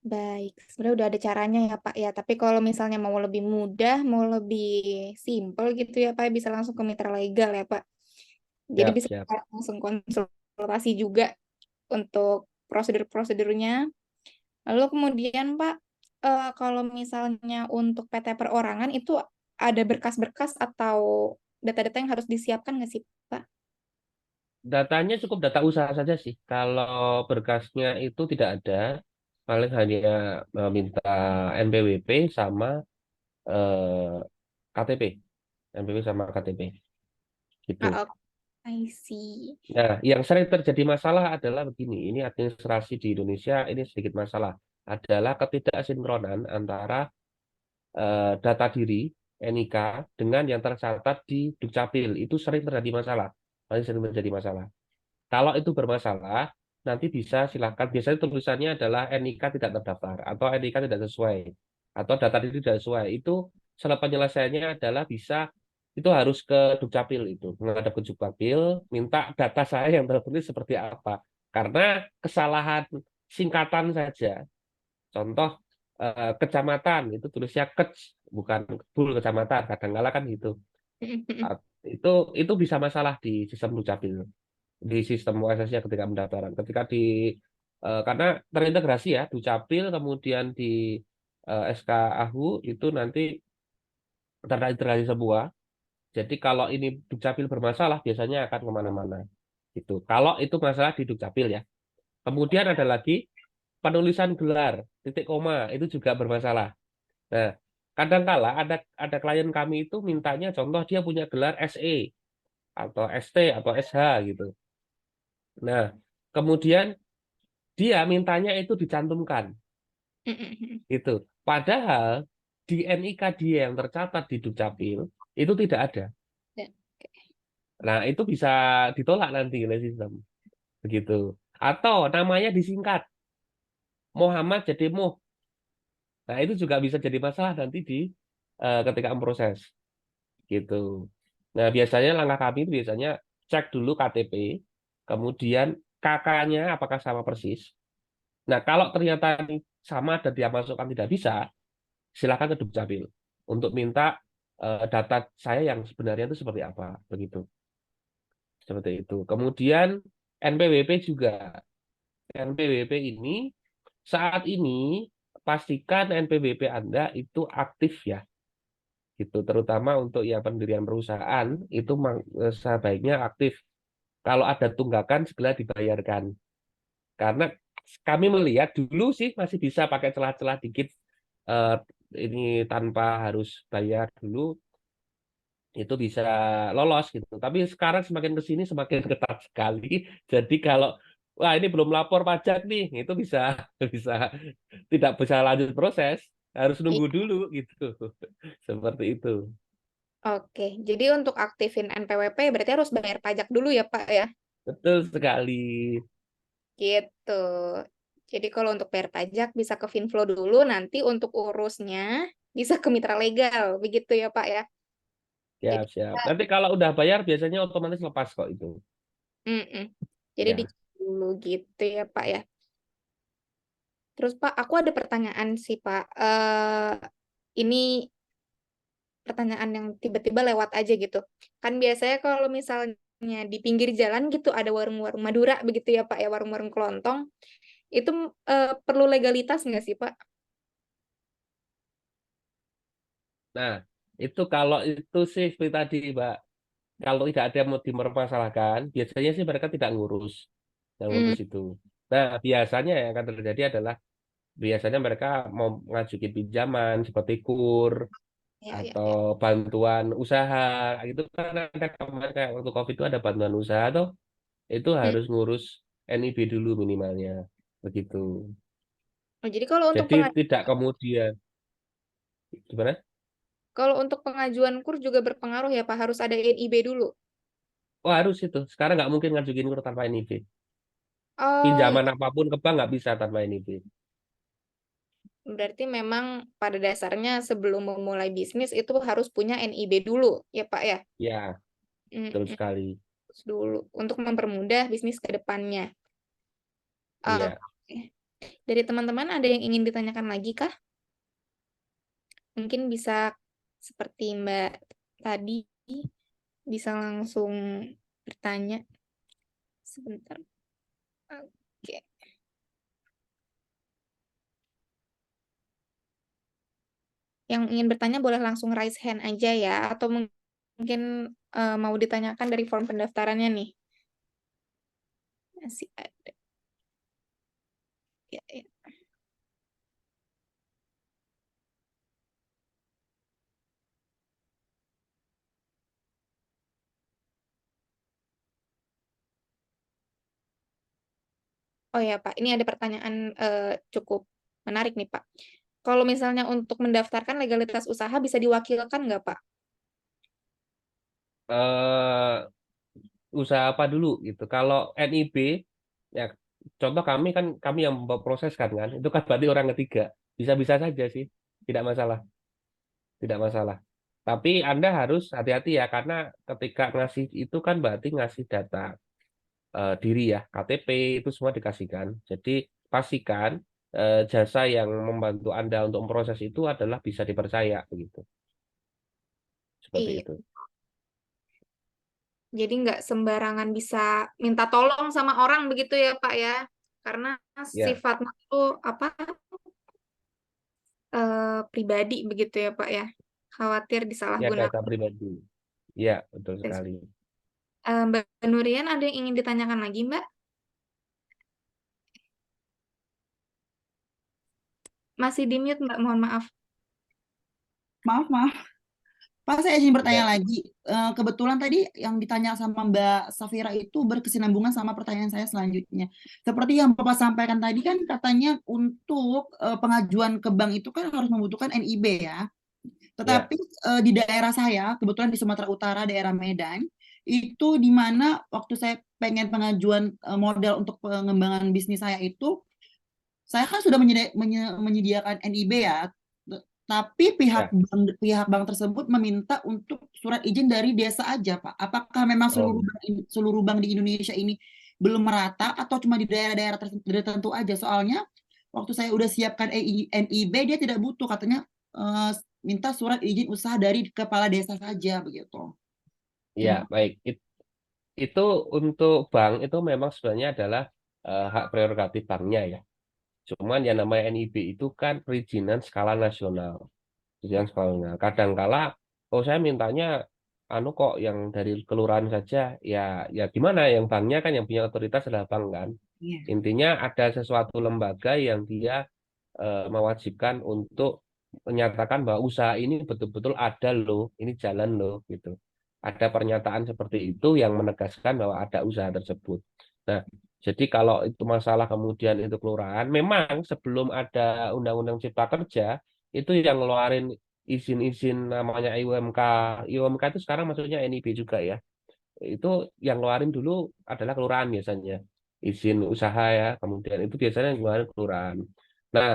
baik. Sebenarnya udah ada caranya ya Pak ya. Tapi kalau misalnya mau lebih mudah, mau lebih simple gitu ya Pak, ya, bisa langsung ke mitra legal ya Pak. Jadi
Siap,
bisa
siap.
langsung konsultasi juga untuk prosedur-prosedurnya. Lalu kemudian Pak, kalau misalnya untuk PT perorangan itu ada berkas-berkas atau data-data yang harus disiapkan nggak sih Pak?
Datanya cukup data usaha saja sih. Kalau berkasnya itu tidak ada, paling hanya minta NPWP sama eh, KTP, NPWP sama KTP gitu.
Ah, oke. I see.
Nah, yang sering terjadi masalah adalah begini, ini administrasi di Indonesia ini sedikit masalah, adalah ketidaksinkronan antara data diri NIK dengan yang tercatat di Dukcapil. Itu sering terjadi masalah, paling sering terjadi masalah. Kalau itu bermasalah, nanti bisa silakan. Biasanya tulisannya adalah NIK tidak terdaftar atau NIK tidak sesuai atau data diri tidak sesuai. Itu salah penyelesaiannya adalah bisa itu harus ke Dukcapil itu menghadap ke Dukcapil, minta data saya yang tertulis seperti apa. Karena kesalahan singkatan saja. Contoh kecamatan itu tulisnya kec bukan kebul kecamatan. Kadang-kala kan gitu. Ah, Itu itu bisa masalah di sistem Dukcapil di sistem OSS-nya ketika pendaftaran. Ketika di karena terintegrasi ya, Dukcapil kemudian di SK AHU itu nanti terintegrasi semua. Jadi kalau ini Dukcapil bermasalah biasanya akan kemana-mana. Gitu. Kalau itu masalah di Dukcapil ya. Kemudian ada lagi penulisan gelar titik koma itu juga bermasalah. Nah, kadangkala ada klien kami itu mintanya contoh dia punya gelar SE atau ST atau SH gitu. Nah, kemudian dia mintanya itu dicantumkan. Gitu. Padahal di NIK dia yang tercatat di Dukcapil itu tidak ada.
Dan-
Nah, itu bisa ditolak nanti oleh sistem. Begitu. Atau namanya disingkat. Muhammad jadi Muh. Nah, itu juga bisa jadi masalah nanti di ketika memproses. Gitu. Nah, biasanya langkah kami itu biasanya cek dulu KTP, kemudian kakaknya apakah sama persis. Nah, kalau ternyata ini sama dan dia masukkan tidak bisa, silakan ke Dukcapil untuk minta data saya yang sebenarnya itu seperti apa, begitu. Seperti itu. Kemudian NPWP juga. NPWP ini saat ini pastikan NPWP Anda itu aktif ya. Gitu. Terutama untuk yang pendirian perusahaan itu sebaiknya aktif. Kalau ada tunggakan segera dibayarkan. Karena kami melihat dulu sih masih bisa pakai celah-celah dikit eh, ini tanpa harus bayar dulu itu bisa lolos gitu. Tapi sekarang semakin ke sini semakin ketat sekali. Jadi kalau wah ini belum lapor pajak nih, itu bisa bisa tidak bisa lanjut proses, harus nunggu
Iya.
dulu gitu. Seperti itu.
Oke, jadi untuk aktifin NPWP berarti harus bayar pajak dulu ya Pak ya?
Betul sekali.
Gitu. Jadi kalau untuk bayar pajak bisa ke Finflo dulu, nanti untuk urusnya bisa ke mitra legal, begitu ya Pak ya?
Siap,
Jadi,
siap. Nanti kalau udah bayar biasanya otomatis lepas kok itu.
mm-mm. Jadi
Ya.
dicek dulu gitu ya Pak ya. Terus Pak, aku ada pertanyaan sih Pak. Ini pertanyaan yang tiba-tiba lewat aja gitu. Kan biasanya kalau misalnya di pinggir jalan gitu ada warung-warung Madura begitu ya Pak ya, warung-warung kelontong. Itu perlu legalitas nggak sih Pak?
Nah, itu kalau itu sih seperti tadi, Mbak. Kalau tidak ada yang mau dipermasalahkan, biasanya sih mereka tidak ngurus, yang
Hmm,
ngurus itu. Nah, biasanya yang akan terjadi adalah biasanya mereka mau ngajukin pinjaman seperti KUR
ya ya
atau
ya.
bantuan usaha. Itu kan ada kemarin kayak waktu COVID itu ada bantuan usaha tuh, itu
Hmm.
harus ngurus NIB dulu minimalnya. Begitu.
Oh, jadi kalau untuk
Jadi tidak kemudian gimana?
pengajuan kur juga berpengaruh ya Pak, harus ada NIB dulu.
Oh harus itu. Sekarang nggak mungkin ngajukin KUR tanpa NIB.
Oh iya,
Pinjaman apapun ke bank nggak bisa tanpa NIB.
berarti memang pada dasarnya sebelum memulai bisnis itu harus punya NIB dulu ya Pak ya.
Ya, betul
Mm-mm.
sekali.
Dulu untuk mempermudah bisnis ke depannya.
Iya.
Oke. Dari teman-teman ada yang ingin ditanyakan lagi kah? Mungkin bisa seperti Mbak tadi bisa langsung bertanya sebentar. Oke. Yang ingin bertanya boleh langsung raise hand aja ya, atau mungkin mau ditanyakan dari form pendaftarannya nih. Masih ada. Ya, ya. Oh ya Pak, ini ada pertanyaan cukup menarik nih Pak. Kalau misalnya untuk mendaftarkan legalitas usaha bisa diwakilkan nggak Pak?
eh Usaha apa dulu gitu. Kalau NIB ya contoh kami yang memproses kan itu kan berarti orang ketiga. Bisa-bisa saja sih. Tidak masalah, tidak masalah. Tapi Anda harus hati-hati ya karena ketika ngasih itu kan berarti ngasih data diri ya, KTP itu semua dikasihkan. Jadi pastikan jasa yang membantu Anda untuk memproses itu adalah bisa dipercaya begitu. Seperti
Iya.
itu.
Jadi nggak sembarangan bisa minta tolong sama orang begitu ya Pak ya? Karena
Ya,
sifatnya itu apa pribadi begitu ya Pak ya? Khawatir
ya data
disalahgunakan.
pribadi. Ya, betul sekali.
Mbak Nurian ada yang ingin ditanyakan lagi Mbak? Masih di mute Mbak, mohon maaf.
Maaf, maaf. Pak, saya ingin bertanya
Ya,
lagi. Kebetulan tadi yang ditanya sama Mbak Safira itu berkesinambungan sama pertanyaan saya selanjutnya. Seperti yang Bapak sampaikan tadi kan katanya untuk pengajuan ke bank itu kan harus membutuhkan NIB ya.
ya,
Tetapi di daerah saya, kebetulan di Sumatera Utara, daerah Medan, itu di mana waktu saya pengen pengajuan modal untuk pengembangan bisnis saya itu, saya kan sudah menyediakan NIB ya, tapi
ya.
pihak bank tersebut meminta untuk surat izin dari desa aja, Pak. Apakah memang
Oh,
seluruh bank di Indonesia ini belum merata atau cuma di daerah-daerah tertentu aja? Soalnya waktu saya udah siapkan NIB dia tidak butuh, katanya eh, minta surat izin usaha dari kepala desa saja begitu.
ya,
Terima
baik. Itu untuk bank itu memang sebenarnya adalah hak prerogatif banknya ya. Cuman yang namanya NIB itu kan perizinan skala nasional. Perizinan skala nasional. Kadangkala, oh saya mintanya anu kok yang dari kelurahan saja, ya ya gimana yang banknya kan yang punya otoritas adalah bank kan.
kasih.
Intinya ada sesuatu lembaga yang dia mewajibkan untuk menyatakan bahwa usaha ini betul-betul ada loh, ini jalan loh gitu. Ada pernyataan seperti itu yang menegaskan bahwa ada usaha tersebut. Nah, jadi kalau itu masalah kemudian itu kelurahan, memang sebelum ada Undang-Undang Cipta Kerja, itu yang ngeluarin izin-izin namanya IUMK. IUMK itu sekarang maksudnya NIB juga ya. Itu yang ngeluarin dulu adalah kelurahan biasanya. Izin usaha ya, kemudian itu biasanya yang ngeluarin kelurahan. Nah,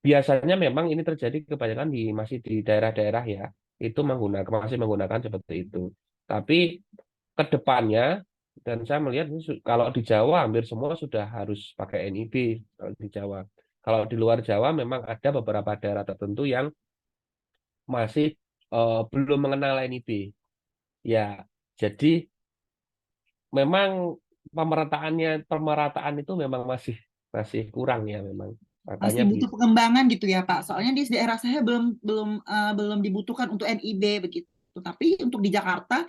biasanya memang ini terjadi kebanyakan masih di daerah-daerah ya, itu masih menggunakan seperti itu. Tapi ke depannya, dan saya melihat ini kalau di Jawa hampir semua sudah harus pakai NIB kalau di Jawa. Kalau di luar Jawa memang ada beberapa daerah tertentu yang masih belum mengenal NIB. Ya, jadi memang pemerataan itu memang masih masih kurang ya memang. Makanya
Masih butuh
bisa.
pengembangan gitu ya Pak. Soalnya di daerah saya belum dibutuhkan untuk NIB begitu. Tapi untuk di Jakarta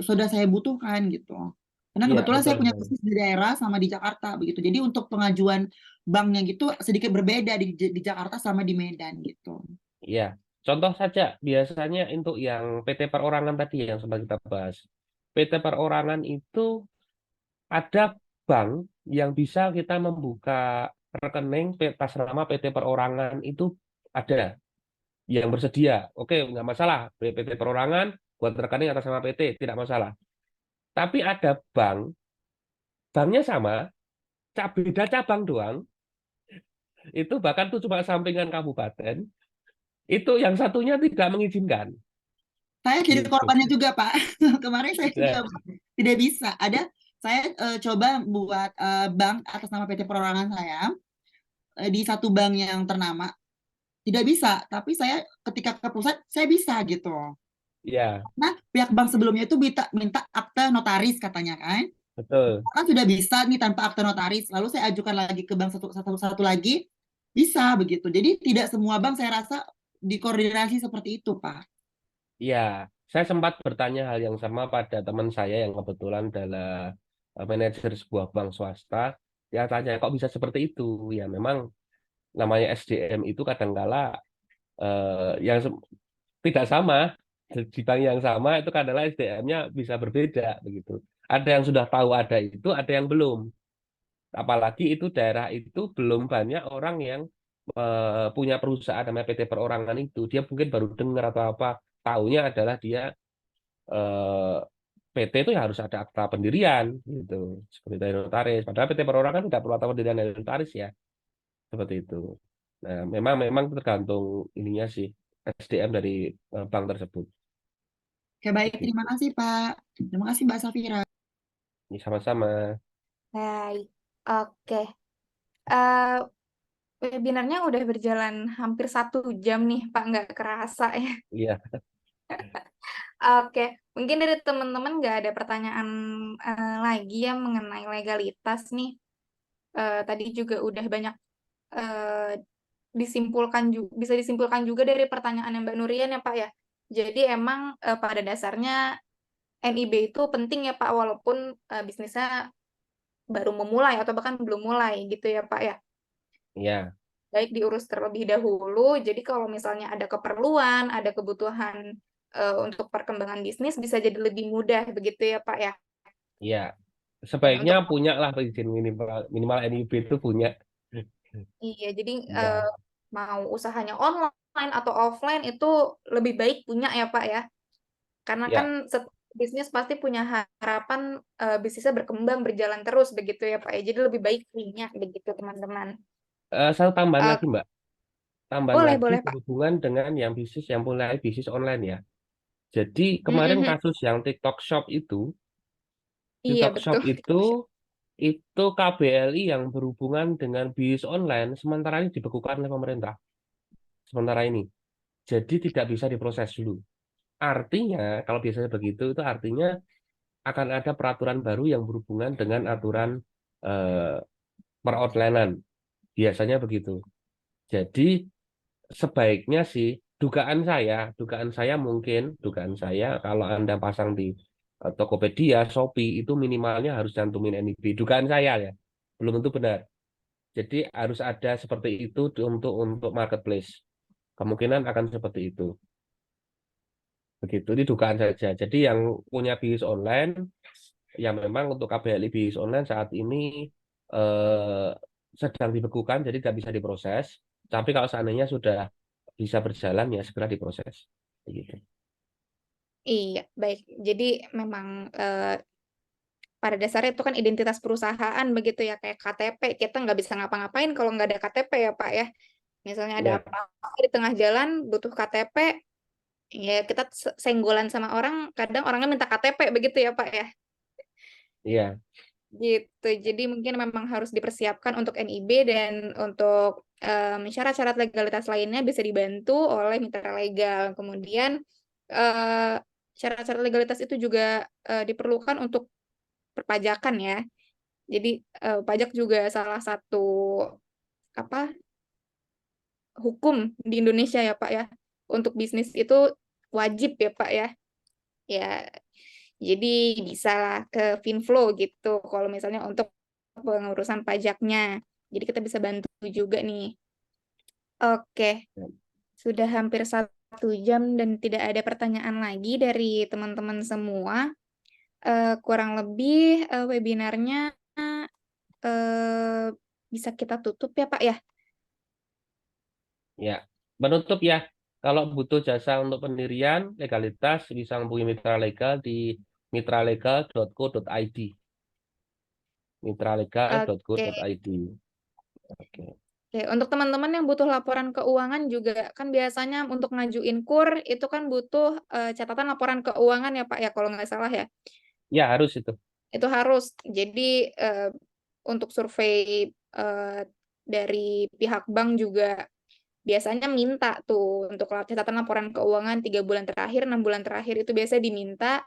sudah saya butuhkan gitu. Karena
Iya,
kebetulan
betul
saya punya
betul.
bisnis di daerah sama di Jakarta begitu. Jadi untuk pengajuan banknya gitu sedikit berbeda di Jakarta sama di Medan gitu.
Iya. Contoh saja biasanya untuk yang PT perorangan tadi yang sempat kita bahas. PT perorangan itu ada bank yang bisa kita membuka rekening atas nama PT perorangan itu ada yang bersedia. Oke, nggak masalah. PT perorangan buat rekening atas nama PT tidak masalah. Tapi ada banknya sama, beda cabang doang. Itu bahkan tuh cuma sampingan kabupaten. Itu yang satunya tidak mengizinkan.
Saya jadi
Gitu.
korbannya juga Pak. Kemarin saya
Nah,
coba tidak bisa. Saya coba buat bank atas nama PT Perorangan saya di satu bank yang ternama. Tidak bisa, tapi saya ketika ke pusat saya bisa gitu.
ya,
Nah, pihak bank sebelumnya itu minta akte notaris katanya kan.
betul.
Kan sudah bisa nih tanpa akte notaris. Lalu saya ajukan lagi ke bank satu lagi bisa begitu. Jadi tidak semua bank saya rasa dikoordinasi seperti itu, Pak.
Ya, saya sempat bertanya hal yang sama pada teman saya yang kebetulan adalah manajer sebuah bank swasta. Dia tanya, kok bisa seperti itu? Ya, memang namanya SDM itu kadangkala yang tidak sama. Di bank yang sama itu kadangkala SDM-nya bisa berbeda begitu. Ada yang sudah tahu ada itu, ada yang belum. Apalagi itu daerah itu belum banyak orang yang punya perusahaan namanya PT Perorangan itu. Dia mungkin baru dengar atau apa. Taunya adalah dia eh, PT itu ya harus ada akta pendirian gitu. Seperti dari notaris. Padahal PT Perorangan tidak perlu akta pendirian dari notaris ya. Seperti itu. Nah, memang tergantung ininya sih SDM dari bank tersebut.
Oke, baik. Terima
Begitu.
kasih, Pak. Terima kasih, Mbak Safira.
Ini sama-sama.
Baik. Oke. Eh, Webinarnya udah berjalan hampir 1 jam nih, Pak. Nggak kerasa ya.
Iya,
Oke. Mungkin dari teman-teman nggak ada pertanyaan lagi ya mengenai legalitas nih. Tadi juga udah banyak eh, bisa disimpulkan juga dari pertanyaan yang Mbak Nurian ya Pak ya. Jadi emang pada dasarnya NIB itu penting ya Pak, walaupun bisnisnya baru memulai atau bahkan belum mulai gitu ya Pak ya.
iya,
Baik diurus terlebih dahulu. Jadi kalau misalnya ada keperluan, ada kebutuhan untuk perkembangan bisnis bisa jadi lebih mudah begitu ya Pak ya.
Ya,
Dan
sebaiknya
untuk
punya lah izin minimal minimal NIB itu punya.
iya jadi
Ya,
mau usahanya online atau offline itu lebih baik punya ya Pak ya. Karena kan
ya.
setiap bisnis pasti punya harapan bisnisnya berkembang berjalan terus begitu ya Pak ya. Jadi lebih baik punya begitu teman-teman.
Satu tambahan
Eh,
lagi Mbak, tambahan
boleh
lagi
boleh Pak.
berhubungan dengan yang mulai bisnis online ya. Jadi kemarin
Mm-mm.
kasus yang
Iya
TikTok Shop
betul.
itu KBLI yang berhubungan dengan bisnis online sementara ini dibekukan oleh pemerintah. Sementara ini, jadi tidak bisa diproses dulu. Artinya, kalau biasanya begitu, itu artinya akan ada peraturan baru yang berhubungan dengan aturan eh, peronlinean. Biasanya begitu. Jadi sebaiknya sih, dugaan saya kalau Anda pasang di Tokopedia, Shopee itu minimalnya harus cantumin NIB. Dugaan saya ya, belum tentu benar. Jadi harus ada seperti itu untuk marketplace. Kemungkinan akan seperti itu. Begitu, ini dugaan saja. Jadi yang punya bisnis online, yang memang untuk KBLI bisnis online saat ini eh, sedang dibekukan, jadi tidak bisa diproses. Tapi kalau seandainya sudah bisa berjalan, ya segera diproses. Begitu.
Iya baik. Jadi memang pada dasarnya itu kan identitas perusahaan begitu ya kayak KTP. Kita nggak bisa ngapa-ngapain kalau nggak ada KTP ya Pak ya. Misalnya ada
Ya,
apa di tengah jalan butuh KTP, ya kita senggolan sama orang, kadang orangnya minta KTP begitu ya Pak ya.
iya,
Gitu. Jadi mungkin memang harus dipersiapkan untuk NIB dan untuk syarat-syarat legalitas lainnya bisa dibantu oleh mitra legal. Kemudian eh, syarat-syarat legalitas itu juga diperlukan untuk perpajakan ya. Jadi pajak juga salah satu apa hukum di Indonesia ya Pak ya. Untuk bisnis itu wajib ya Pak ya. Ya, jadi bisa lah ke Finflow gitu kalau misalnya untuk pengurusan pajaknya. Jadi kita bisa bantu juga nih. Oke, sudah hampir 1 jam dan tidak ada pertanyaan lagi dari teman-teman semua. Kurang lebih webinarnya eh, bisa kita tutup ya Pak ya.
ya. Menutup ya. Kalau butuh jasa untuk pendirian, legalitas, bisa menghubungi mitra legal di mitralegal.co.id.
Oke.
mitralegal.co.id. Oke.
Oke, untuk teman-teman yang butuh laporan keuangan juga kan biasanya untuk ngajuin KUR itu kan butuh catatan laporan keuangan ya Pak ya kalau nggak salah ya.
Ya, harus itu.
Itu harus. Jadi untuk survei dari pihak bank juga biasanya minta tuh untuk catatan laporan keuangan 3 bulan terakhir, 6 bulan terakhir itu biasanya diminta.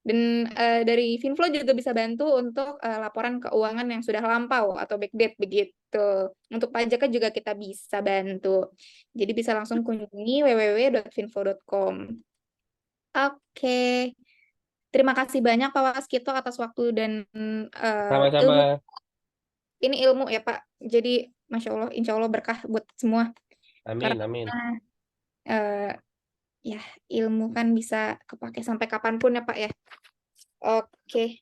Dan dari Finflow juga bisa bantu untuk laporan keuangan yang sudah lampau atau backdate begitu. Untuk pajaknya juga kita bisa bantu. Jadi bisa langsung kunjungi www.finflow.com. Oke, terima kasih banyak Pak Waskito atas waktu dan ilmu.
Sama-sama.
Ini ilmu ya Pak. Jadi Masya Allah, Insya Allah berkah buat semua.
Amin,
Karena
amin.
eh, ya ilmu kan bisa kepake sampai kapanpun ya Pak ya. Oke.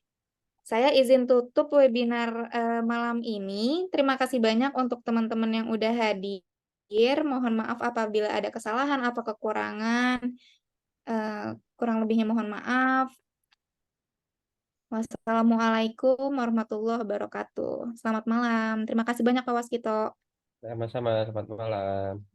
Saya izin tutup webinar malam ini. Terima kasih banyak untuk teman-teman yang udah hadir. Mohon maaf apabila ada kesalahan atau kekurangan. Eh, Kurang lebihnya mohon maaf. Wassalamualaikum warahmatullahi wabarakatuh. Selamat malam. Terima kasih banyak Pak Waskito.
Sama-sama. Selamat malam.